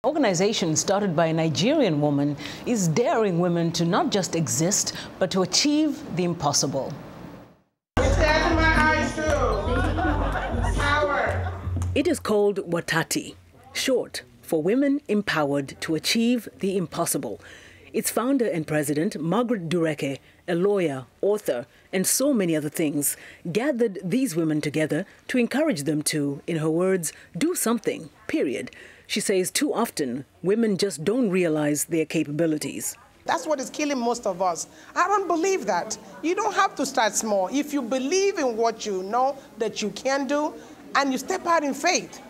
Organization started by a Nigerian woman is daring women to not just exist, but to achieve the impossible. It is called WETATi, short for Women Empowered to Achieve the Impossible. Its founder and president, Margaret Dureke, a lawyer, author, and so many other things, gathered these women together to encourage them to, in her words, do something, period. She says too often, women just don't realize their capabilities. That's what is killing most of us. I don't believe that. You don't have to start small. If you believe in what you know that you can do, and you step out in faith,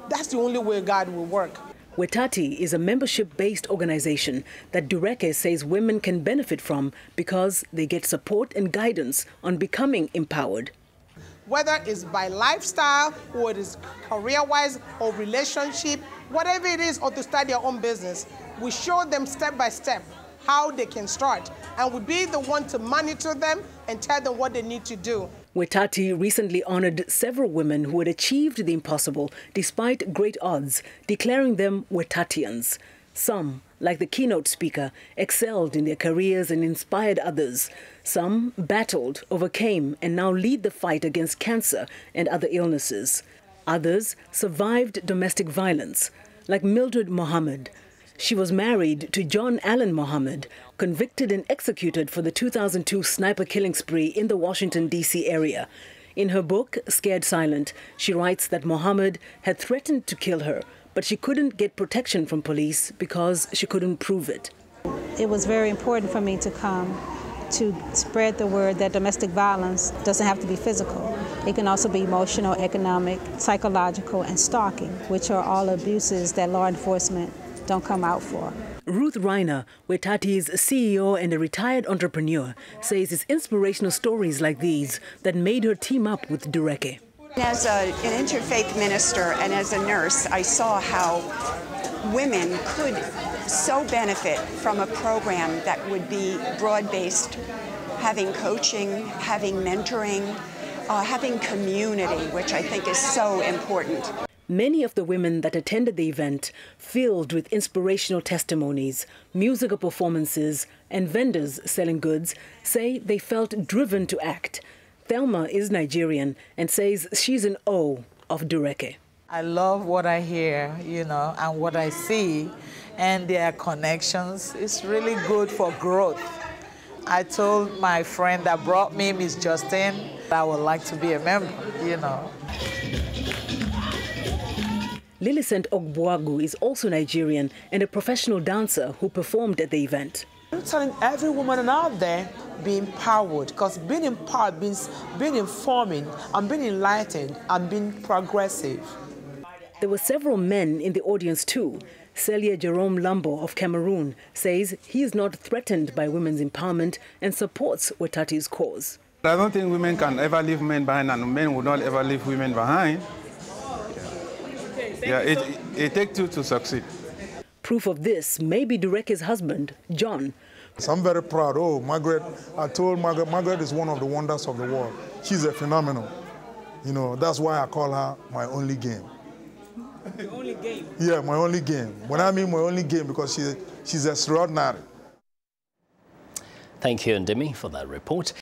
that's the only way God will work. WETATi is a membership-based organization that Dureke says women can benefit from because they get support and guidance on becoming empowered. Whether it's by lifestyle, or it is career-wise, or relationship, whatever it is, or to start their own business, we show them step by step how they can start, and we'll be the one to monitor them and tell them what they need to do. WETATi recently honored several women who had achieved the impossible despite great odds, declaring them WETATians. Some, like the keynote speaker, excelled in their careers and inspired others. Some battled, overcame, and now lead the fight against cancer and other illnesses. Others survived domestic violence, like Mildred Mohammed. She was married to John Allen Mohammed, convicted and executed for the 2002 sniper killing spree in the Washington, D.C. area. In her book, Scared Silent, she writes that Mohammed had threatened to kill her, but she couldn't get protection from police because she couldn't prove it. It was very important for me to come to spread the word that domestic violence doesn't have to be physical. It can also be emotional, economic, psychological, and stalking, which are all abuses that law enforcement don't come out for. Ruth Reiner, WETATi's CEO and a retired entrepreneur, says it's inspirational stories like these that made her team up with Dureke. As an interfaith minister and as a nurse, I saw how women could so benefit from a program that would be broad-based, having coaching, having mentoring, having community, which I think is so important. Many of the women that attended the event, filled with inspirational testimonies, musical performances, and vendors selling goods, say they felt driven to act. Thelma is Nigerian and says she's in awe of Dureke. I love what I hear, and what I see, and their connections. It's really good for growth. I told my friend that brought me, Miss Justine, I would like to be a member, Lillicent Ogbuagu is also Nigerian and a professional dancer who performed at the event. I'm telling every woman out there, be empowered, because being empowered means being informing and being enlightened and being progressive. There were several men in the audience too. Selia Jerome Lambo of Cameroon says he is not threatened by women's empowerment and supports WETATi's cause. I don't think women can ever leave men behind, and men will not ever leave women behind. Yeah, it takes two to succeed. Proof of this may be Dureke's husband, John. So I'm very proud. Oh, Margaret, I told Margaret is one of the wonders of the world. She's a phenomenon. That's why I call her my only game. Your only game? Yeah, my only game. When I mean my only game, because she's extraordinary. Thank you, Ndimyake, for that report.